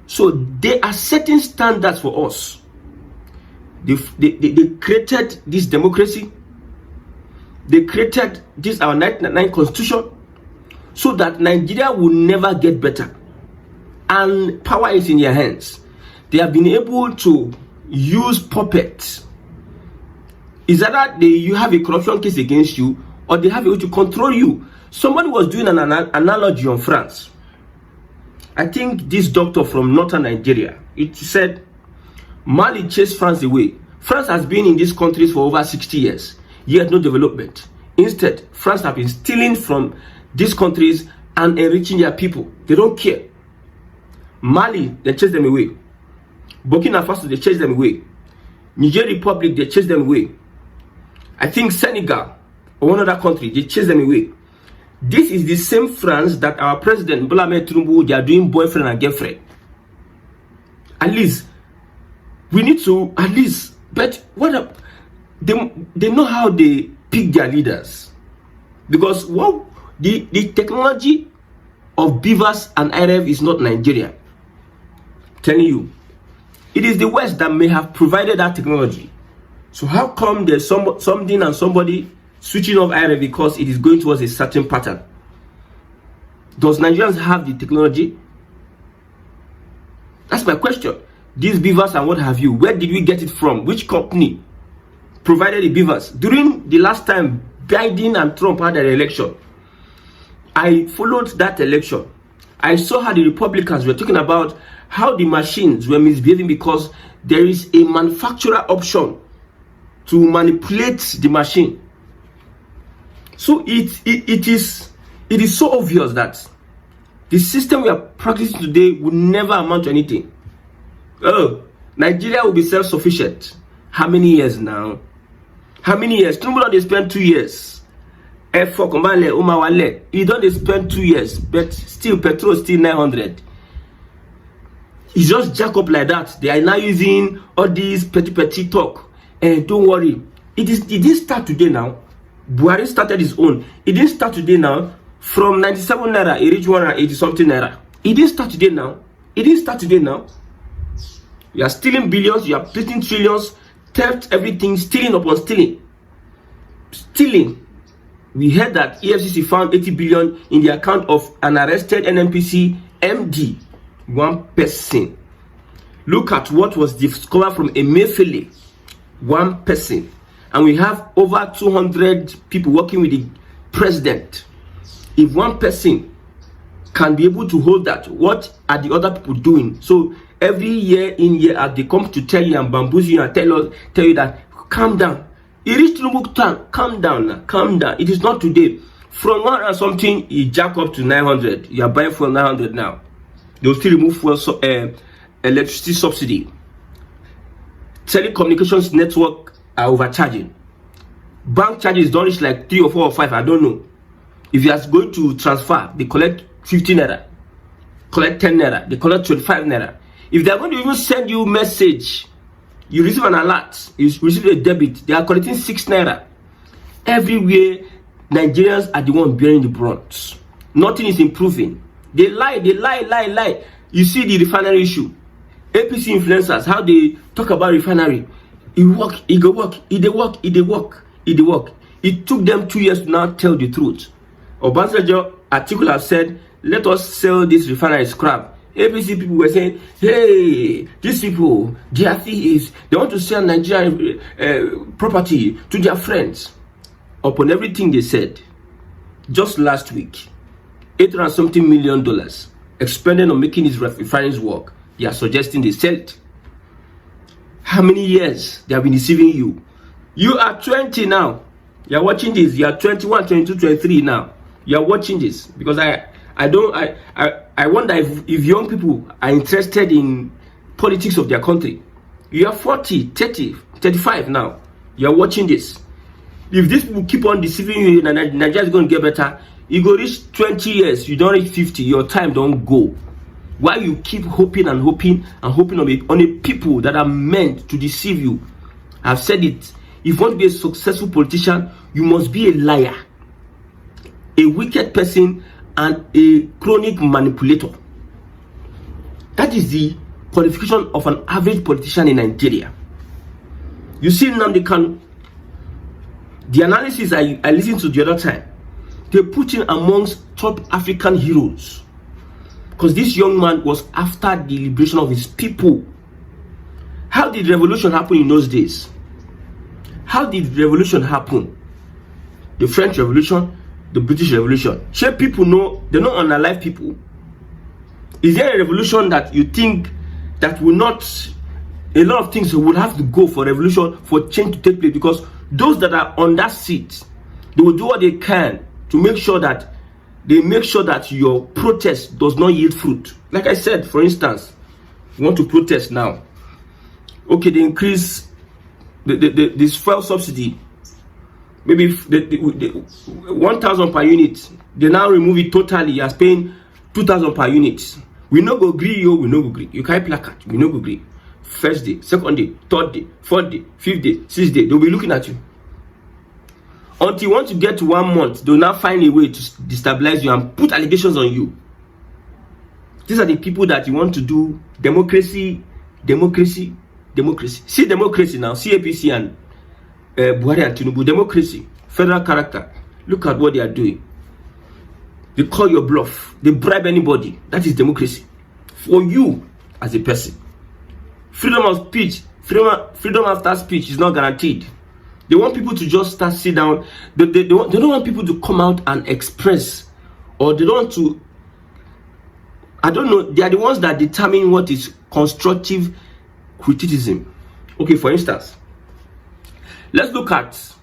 So they are setting standards for us. They created this democracy. They created this our 1999 constitution so that Nigeria will never get better. And power is in their hands. They have been able to use puppets. Is that you have a corruption case against you, or they have a way to control you? Somebody was doing an analogy on France. I think this doctor from northern Nigeria, it said Mali chased France away. France has been in these countries for over 60 years, yet no development. Instead, France have been stealing from these countries and enriching their people. They don't care. Mali, they chase them away. Burkina Faso, they chase them away. Niger Republic, they chase them away. I think Senegal or one other country, they chase them away. This is the same France that our president Bola Ahmed Tinubu, they are doing boyfriend and girlfriend. At least we need to but what up? They know how they pick their leaders, because what the technology of Beavers and IRF is not Nigeria. I'm telling you, it is the West that may have provided that technology. So how come there's something and somebody switching off IRF because it is going towards a certain pattern? Does Nigerians have the technology? That's my question. These beavers and what have you, where did we get it from? Which company provided the beavers? During the last time Biden and Trump had an election, I followed that election. I saw how the Republicans were talking about how the machines were misbehaving because there is a manufacturer option to manipulate the machine. So it is so obvious that the system we are practicing today will never amount to anything. Oh, Nigeria will be self-sufficient. How many years now? How many years? Tinubu they spend 2 years. He don't spend 2 years, but still petrol is still 900. It's just jack up like that. They are now using all these petty talk. And don't worry, it didn't start today now. Buhari started his own. It didn't start today now. From 97 naira, it reached 180 something naira. It didn't start today now. It didn't start today now. You are stealing billions, you are printing trillions, theft, everything, stealing upon stealing. Stealing. We heard that EFCC found 80 billion in the account of an arrested NNPC MD. One person. Look at what was discovered from Emefiele. One person. and we have over 200 people working with the president. If one person can be able to hold that, what are the other people doing? So every year in, year out, they come to tell you and bamboozle you and tell you that calm down. It reached Tinubu time, calm down now, calm down. It is not today. From 100 and something, you jack up to 900. You are buying fuel 900 now. They will still remove fuel electricity subsidy. Telecommunications network are overcharging. Bank charges don't reach like 3 or 4 or 5. I don't know. If you are going to transfer, they collect 15 naira, collect 10 naira, they collect 25 naira. If they are going to even send you a message, you receive an alert, you receive a debit, they are collecting 6 naira. Everywhere, Nigerians are the one bearing the brunt. Nothing is improving. They lie. You see the refinery issue. APC influencers, how they talk about refinery. It work. It took them 2 years to now tell the truth. Obasanjo article have said, let us sell this refinery scrap. APC people were saying, hey, these people, they are thieves. They want to sell Nigerian property to their friends. Upon everything they said, just last week, $800 something million expended on making these refineries work. They are suggesting they sell it. How many years they have been deceiving you? You are 20 now. You are watching this. You are 21, 22, 23 now. You are watching this because I wonder if young people are interested in politics of their country. You are 40, 30, 35 now. You are watching this. If these people keep on deceiving you, Nigeria is going to get better. You go reach 20 years, you don't reach 50, your time don't go. Why you keep hoping on a people that are meant to deceive you? I've said it. If you want to be a successful politician, you must be a liar, a wicked person, and a chronic manipulator. That is the qualification of an average politician in Nigeria. You see Nnamdi Kanu, the analysis I listened to the other time, they put him amongst top African heroes because this young man was after the liberation of his people. How did revolution happen in those days? How did revolution happen? The French Revolution, the British Revolution. Sure, people know, they're not unalive people. Is there a revolution that you think that will not, a lot of things will have to go for revolution, for change to take place? Because those that are on that seat, they will do what they can to make sure that your protest does not yield fruit. Like I said, for instance, you want to protest now. Okay, they increase this fuel subsidy. Maybe the 1,000 per unit. They now remove it totally. You're paying 2,000 per unit. We no go agree, we no go agree. You can't placard. We no go agree. First day, second day, third day, fourth day, fifth day, sixth day, they'll be looking at you. Until you want to get to 1 month, they'll now find a way to destabilize you and put allegations on you. These are the people that you want to do democracy. See democracy now. See APC and Buhari and Tinubu. Democracy, federal character. Look at what they are doing. They call your bluff. They bribe anybody. That is democracy. For you as a person. Freedom of speech, freedom after speech is not guaranteed. They want people to just sit down. They don't want people to come out and express, or they don't want to. I don't know. They are the ones that determine what is constructive criticism. Okay, for instance, let's look at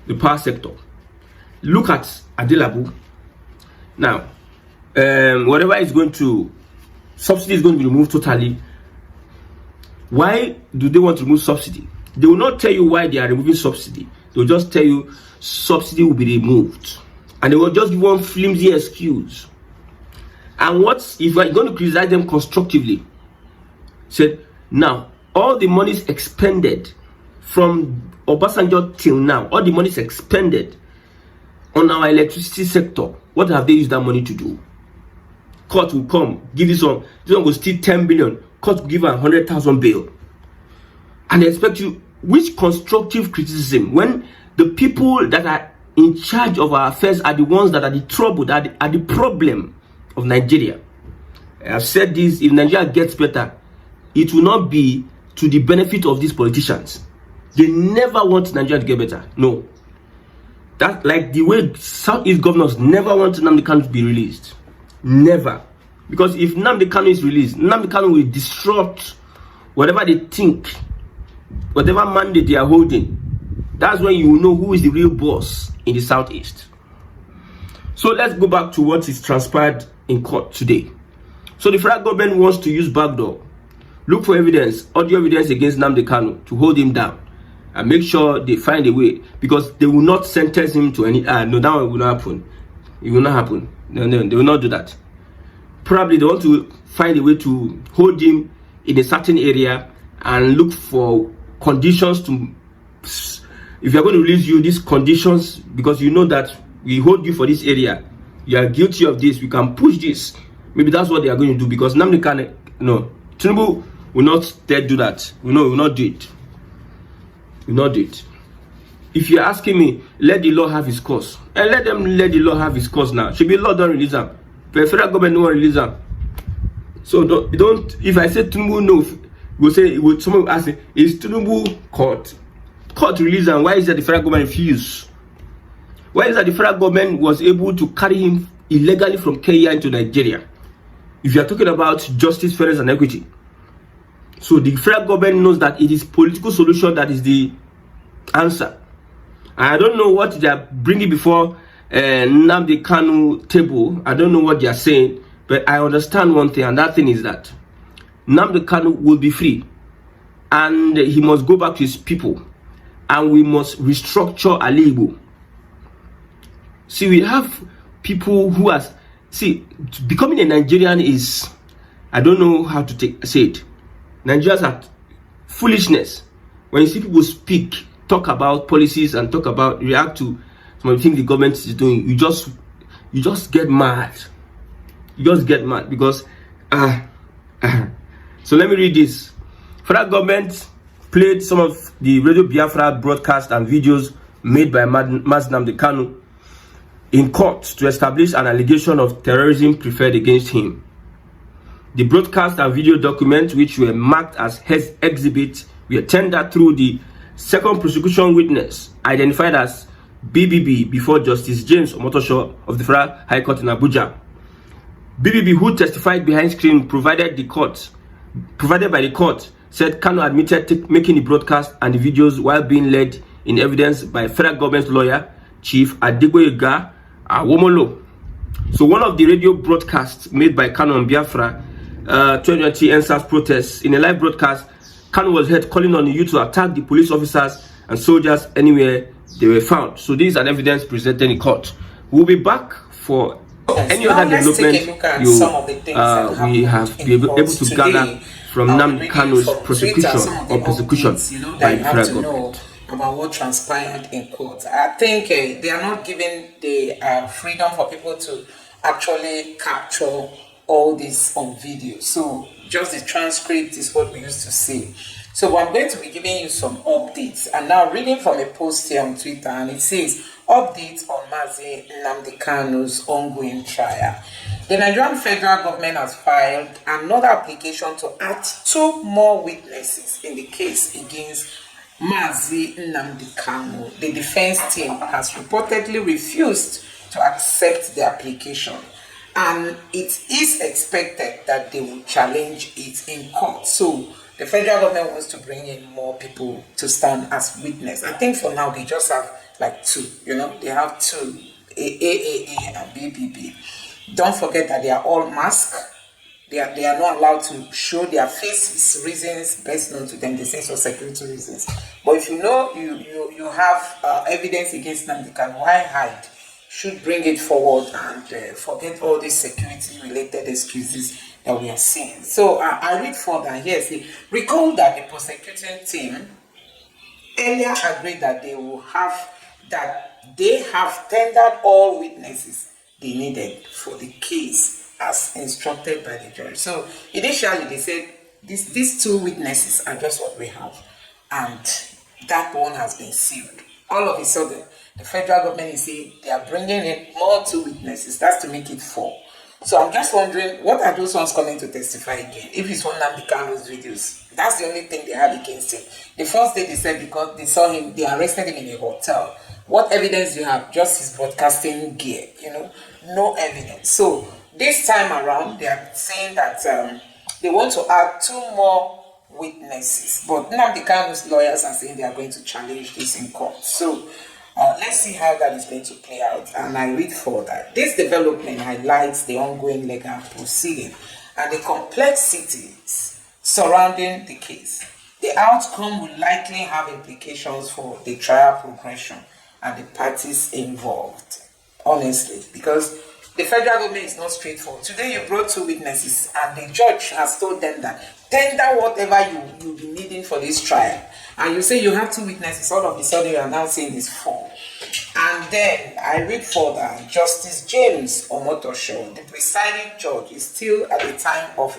the power sector. Look at Adelabu. Now, whatever is going to, subsidy is going to be removed totally. Why do they want to remove subsidy? They will not tell you why they are removing subsidy. They will just tell you subsidy will be removed. And they will just give one flimsy excuse. And what if you are going to criticize them constructively? Said, now, all the monies expended from Obasanjo till now, all the monies expended on our electricity sector, what have they used that money to do? Court will come, give this one will steal 10 billion. Court will give 100,000 bail. And they expect you, which constructive criticism when the people that are in charge of our affairs are the ones that are the trouble, that are the problem of Nigeria. I have said this, if Nigeria gets better, it will not be to the benefit of these politicians. They never want Nigeria to get better. No. That's like the way Southeast governors never want Nnamdi Kanu to be released. Never. Because if Nnamdi Kanu is released, Nnamdi Kanu will disrupt whatever they think, whatever mandate they are holding. That's when you will know who is the real boss in the Southeast. So let's go back to what is transpired in court today. So the federal government wants to use backdoor, look for evidence, audio evidence against Nnamdi Kanu to hold him down and make sure they find a way, because they will not sentence him to any no, that one will not happen. It will not happen. No, they will not do that. Probably they want to find a way to hold him in a certain area and look for conditions to, if you're going to release you, these conditions, because you know that we hold you for this area, you are guilty of this, we can push this. Maybe that's what they are going to do, because Nnamdi Kanu, no, Tinubu will not dare do that. We will not do it. We will not do it. If you're asking me, let the law have its course. And let the law have its course now. Should be law don't release them. But federal government no one release them. So don't if I say Tinubu no, we'll say someone will ask me, is Tinubu court release them? Why is that the federal government refused? Why is that the federal government was able to carry him illegally from Kenya into Nigeria? If you are talking about justice, fairness, and equity. So the federal government knows that it is political solution that is the answer. I don't know what they are bringing before Nnamdi Kanu table. I don't know what they are saying, but I understand one thing, and that thing is that Nnamdi Kanu will be free, and he must go back to his people, and we must restructure Alibo. See, we have people who are, becoming a Nigerian is, I don't know how to say it. Nigerians are foolishness. When you see people speak, talk about policies and react to some of the things the government is doing, you just get mad. You just get mad because so let me read this. Federal government played some of the Radio Biafra broadcast and videos made by Nnamdi Kanu in court to establish an allegation of terrorism preferred against him. The broadcast and video documents, which were marked as exhibits, were tendered through the second prosecution witness, identified as BBB, before Justice James Omotosho of the Federal High Court in Abuja. BBB, who testified behind screen, provided by the court, said Kanu admitted making the broadcast and the videos while being led in evidence by federal government lawyer, Chief Adigboyega Awomolo. So one of the radio broadcasts made by Kanu on Biafra 2020 NSAS protests, in a live broadcast, Kanu was heard calling on the youth to attack the police officers and soldiers anywhere they were found. So this is an evidence presented in court. We'll be back for any other development we have been able to gather from Nnamdi Kanu's prosecution or persecution by the federal government. About what transpired in court. I think they are not giving the freedom for people to actually capture all this on video. So just the transcript is what we used to see. So I'm going to be giving you some updates. And now reading from a post here on Twitter, and it says, updates on Mazi Nnamdi Kanu's ongoing trial. The Nigerian federal government has filed another application to add 2 more witnesses in the case against Mazi Nnamdi Kanu. The defense team has reportedly refused to accept the application, and it is expected that they will challenge it in court. So the federal government wants to bring in more people to stand as witness. I think for now they just have like 2. They have 2, AAA and BBB. Don't forget that they are all masked. They are not allowed to show their faces, reasons best known to them, they say for security reasons. But if you know you have evidence against Nnamdi Kanu, why hide? Should bring it forward and forget all these security related excuses that we are seeing. So I read further. Yes, recall that the prosecuting team earlier agreed that they have tendered all witnesses they needed for the case as instructed by the judge. So initially they said these 2 witnesses are just what we have, and that one has been sealed. All of a sudden, the federal government is saying they are bringing in more 2 witnesses. That's to make it 4. So I'm just wondering, what are those ones coming to testify again? If it's one Nnamdi Kanu's videos, that's the only thing they have against him. The first day they said because they saw him, they arrested him in a hotel. What evidence do you have? Just his broadcasting gear, no evidence. So this time around, they are saying that they want to add 2 more witnesses. But Nnamdi Kanu's lawyers are saying they are going to challenge this in court. So let's see how that is going to play out. And I read further. This development highlights the ongoing legal proceeding and the complexities surrounding the case. The outcome will likely have implications for the trial progression and the parties involved, honestly, because the federal government is not straightforward. Today you brought 2 witnesses and the judge has told them that tender whatever you'll be needing for this trial. And you say you have 2 witnesses, all of a sudden you are now saying it's 4. And then I read further, Justice James Omotosho, the presiding judge, is still at the time of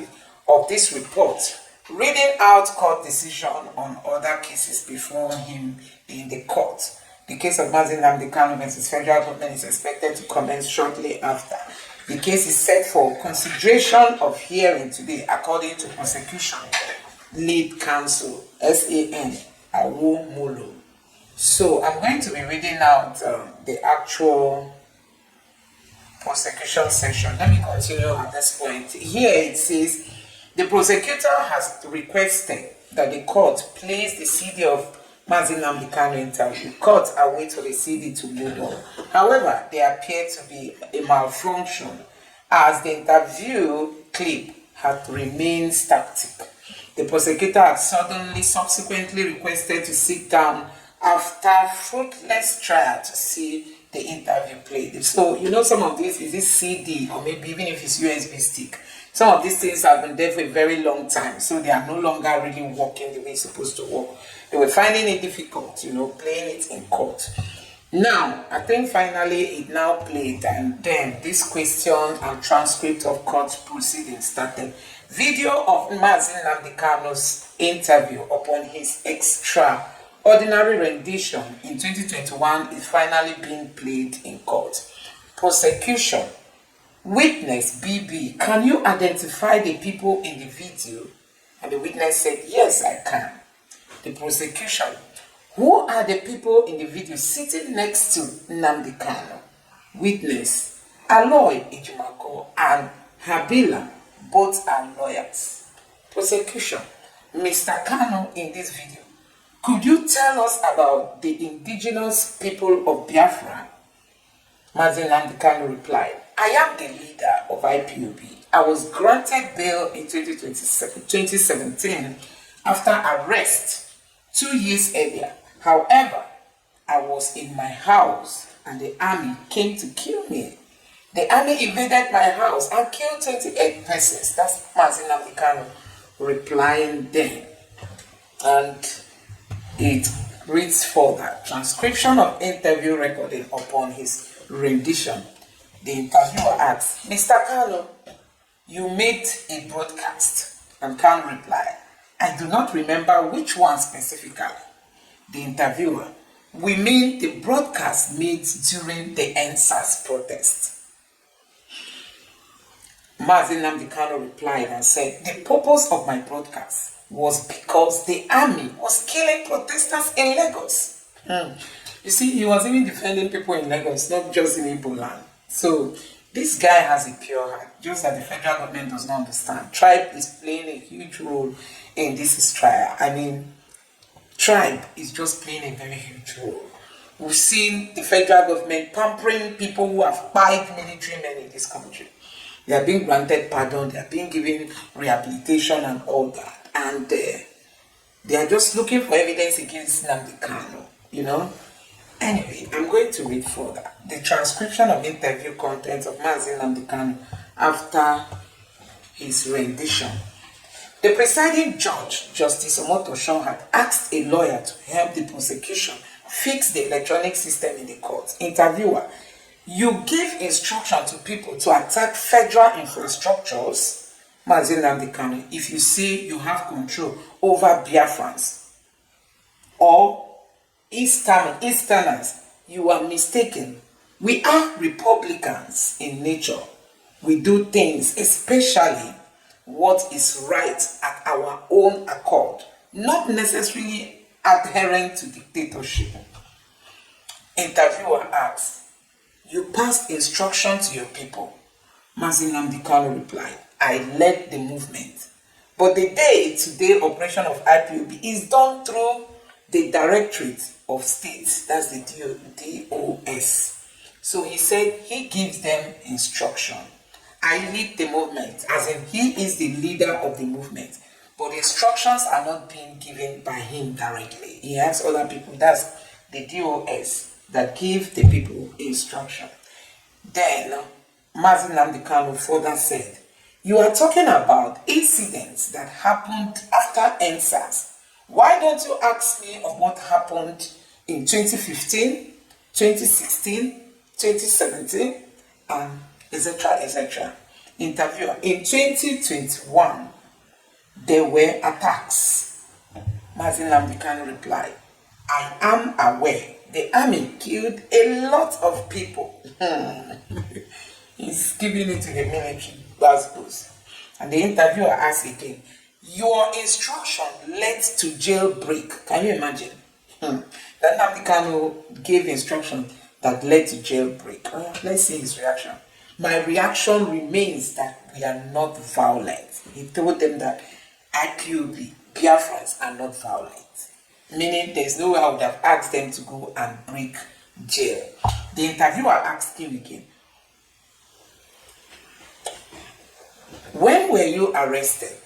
this report reading out court decision on other cases before him in the court. The case of Nnamdi Kanu versus federal government is expected to commence shortly after. The case is set for consideration of hearing today, according to prosecution lead counsel SAN Awomolo. So I'm going to be reading out the actual prosecution section. Let me continue at this point. Here it says, the prosecutor has requested that the court place the CD of Nnamdi Kanu interview. Court awaits for the CD to load on. However, there appeared to be a malfunction as the interview clip had remained static. The prosecutor had subsequently requested to sit down after fruitless trial to see the interview played. So, some of this is this CD, or maybe even if it's USB stick. Some of these things have been there for a very long time, so they are no longer really working the way it's supposed to work. They were finding it difficult, playing it in court. Now, I think finally it now played, and then this question and transcript of court proceedings started. Video of Nnamdi Kanu's interview upon his extraordinary rendition in 2021 is finally being played in court. Prosecution. Witness BB, can you identify the people in the video? And the witness said, yes, I can. The prosecution, who are the people in the video sitting next to Nnamdi Kanu? Witness, Aloy Ejumako and Habila, both are lawyers. Prosecution, Mr. Kanu in this video, could you tell us about the indigenous people of Biafra? Nnamdi Kanu replied, I am the leader of IPOB. I was granted bail in 2017 after arrest 2 years earlier. However, I was in my house and the army came to kill me. The army invaded my house and killed 28 persons. That's Nnamdi Kanu replying then. And it reads further. Transcription of interview recording upon his rendition. The interviewer asks, Mr. Kanu, you made a broadcast. And Kanu replied, I do not remember which one specifically. The interviewer, we mean the broadcast made during the NSAS protest. Nnamdi Kanu replied and said, the purpose of my broadcast was because the army was killing protesters in Lagos. You see, he was even defending people in Lagos, not just in Igbo land. So this guy has a pure heart, just that the federal government does not understand. Tribe is playing a huge role in this trial. I mean, Tribe is just playing a very huge role. We've seen the federal government pampering people who have fight military men in this country. They are being granted pardon, they are being given rehabilitation and all that. And they are just looking for evidence against Nnamdi Kanu, Anyway, I'm going to read further. The transcription of interview contents of Nnamdi Kanu after his rendition. The presiding judge, Justice Omotosho, had asked a lawyer to help the prosecution fix the electronic system in the court. Interviewer, you give instruction to people to attack federal infrastructures, Nnamdi Kanu, if you say you have control over Biafrans or Easterners, you are mistaken. We are Republicans in nature. we do things, especially what is right at our own accord, not necessarily adherent to dictatorship. Interviewer asks, you passed instruction to your people. Nnamdi Kanu replied, I led the movement. But the day-to-day operation of IPOB is done through the Directorate of States, that's the DOS. So he said he gives them instruction. I lead the movement, as in he is the leader of the movement. But the instructions are not being given by him directly. He has other people, that's the DOS, that give the people instruction. Then, Nnamdi Kanu further said, you are talking about incidents that happened after NSAS. Why don't you ask me of what happened in 2015, 2016, 2017, and etc., etc. Interviewer, in 2021, there were attacks. Nnamdi Kanu replied, I am aware the army killed a lot of people. He's giving it to the military. That's good. And the interviewer asked again, your instruction led to jailbreak. Can you imagine? That Nnamdi Kanu gave instruction that led to jailbreak. Let's see his reaction. My reaction remains that we are not violent. He told them that IPOB, Biafrans are not violent. Meaning there's no way I would have asked them to go and break jail. The interviewer asked him again, when were you arrested?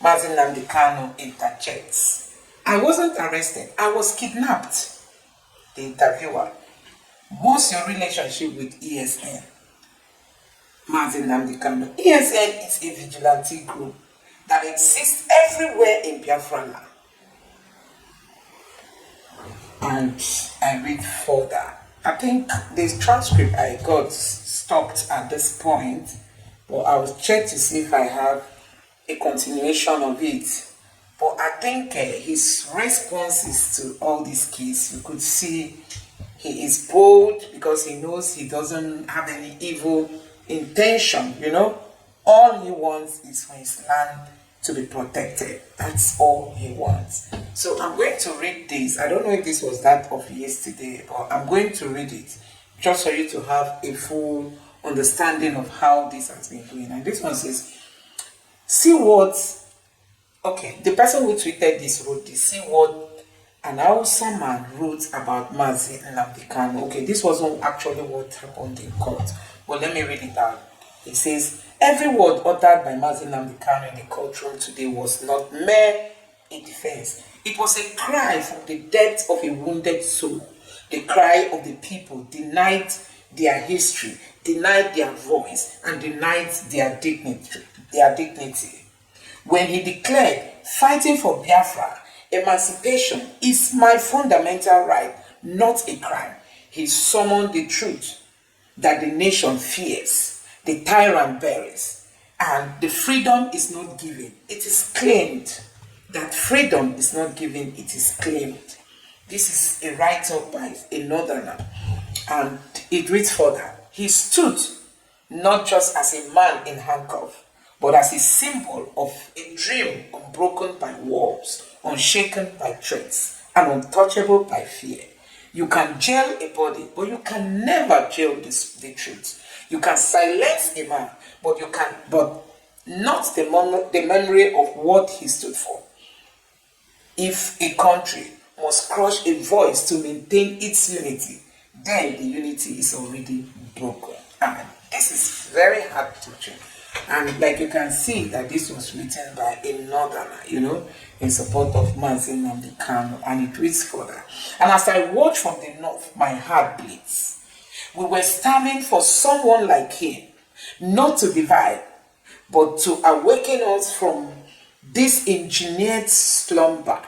Nnamdi Kanu interjects, I wasn't arrested, I was kidnapped. The interviewer, what's your relationship with ESN? Nnamdi Kanu, ESN is a vigilante group that exists everywhere in Biafra land. And I read further. I think this transcript I got stopped at this point, but I will check to see if I have a continuation of it. But I think his responses to all these cases, you could see he is bold because he knows he doesn't have any evil intention, you know. All he wants is for his land to be protected. That's all he wants. So I'm going to read this. I don't know if this was that of yesterday, but I'm going to read it just for you to have a full understanding of how this has been going. And this one says, see what, okay, the person who tweeted this wrote this, see what an Hausa man wrote about Nnamdi Kanu. Okay, this wasn't actually what happened in court, but let me read it out. It says, every word uttered by Nnamdi Kanu in the courtroom today was not mere a defense. It was a cry from the depth of a wounded soul, the cry of the people denied their history, denied their voice, and denied their dignity. When he declared, fighting for Biafra, emancipation is my fundamental right, not a crime, he summoned the truth that the nation fears, the tyrant buries, and the freedom is not given, it is claimed. That freedom is not given, it is claimed. This is a write-up by a northerner, and it reads further. He stood not just as a man in handcuffs, but as a symbol of a dream unbroken by walls, unshaken by threats, and untouchable by fear. You can jail a body, but you can never jail the truth. You can silence a man, but not the memory of what he stood for. If a country must crush a voice to maintain its unity, then the unity is already broken. And this is very hard to change. And like you can see that this was written by a northerner, you know, in support of Nnamdi Kanu, and it reads further. And as I watch from the north, my heart bleeds. We were starving for someone like him, not to divide, but to awaken us from this engineered slumber.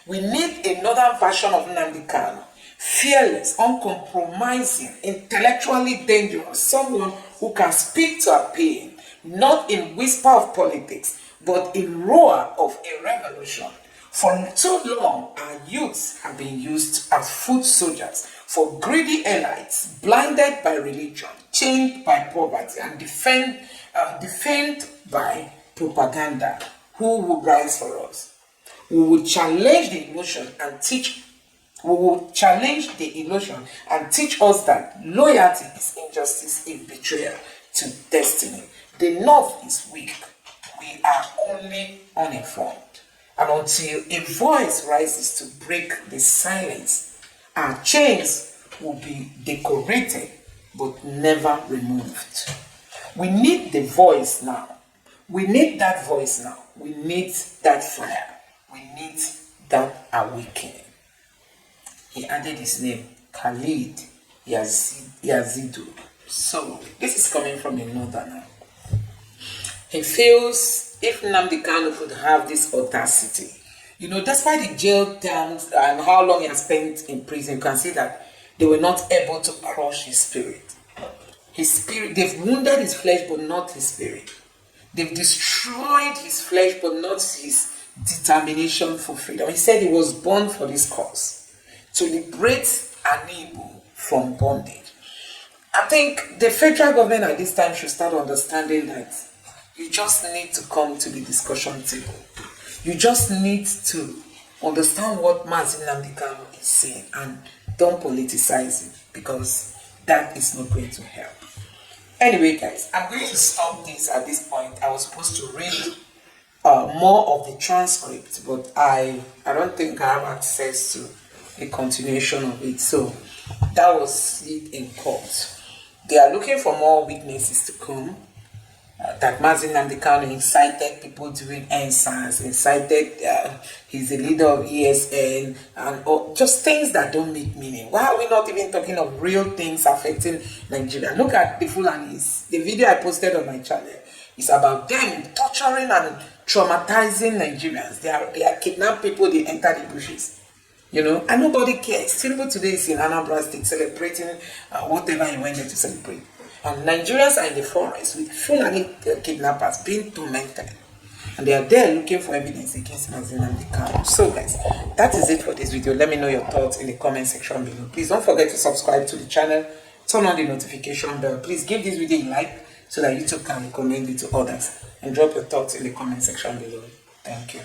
We need another version of Nnamdi Kanu, fearless, uncompromising, intellectually dangerous, someone who can speak to our pain, not in whisper of politics, but in roar of a revolution. For too long, our youths have been used as foot soldiers For greedy elites, blinded by religion, chained by poverty, and defamed by propaganda, who will rise for us? We will challenge the illusion and teach. We will challenge the illusion and teach us that loyalty is injustice, is betrayal to destiny. The North is weak. We are only uninformed. And until a voice rises to break the silence, our chains will be decorated but never removed. We need the voice now. We need that voice now. We need that fire. We need that awakening. He added his name, Khalid Yazidu. So, this is coming from a northerner. He feels if Nnamdi Kanu could have this audacity, despite the jail terms and how long he has spent in prison, you can see that they were not able to crush his spirit. His spirit, they've wounded his flesh, but not his spirit. They've destroyed his flesh, but not his determination for freedom. He said he was born for this cause, to liberate an Igbo from bondage. I think the federal government at this time should start understanding that you just need to come to the discussion table. You just need to understand what Nnamdi Kanu is saying and don't politicize it, because that is not going to help. Anyway, guys, I'm going to stop this at this point. I was supposed to read more of the transcript, but I don't think I have access to the continuation of it. So that was it in court. They are looking for more witnesses to come. That Nnamdi Kanu incited people during NSAS, he's the leader of ESN, and just things that don't make meaning. Why are we not even talking of real things affecting Nigeria? Look at the Fulanis. The video I posted on my channel is about them torturing and traumatizing Nigerians. They are kidnapping people, they enter the bushes. And nobody cares. Tinubu today is in Anambra State celebrating whatever he went there to celebrate. And Nigerians are in the forest with Fulani kidnappers being tormented. And they are there looking for evidence against Nnamdi Kanu. So guys, that is it for this video. Let me know your thoughts in the comment section below. Please don't forget to subscribe to the channel. Turn on the notification bell. Please give this video a like so that YouTube can recommend it to others. And drop your thoughts in the comment section below. Thank you.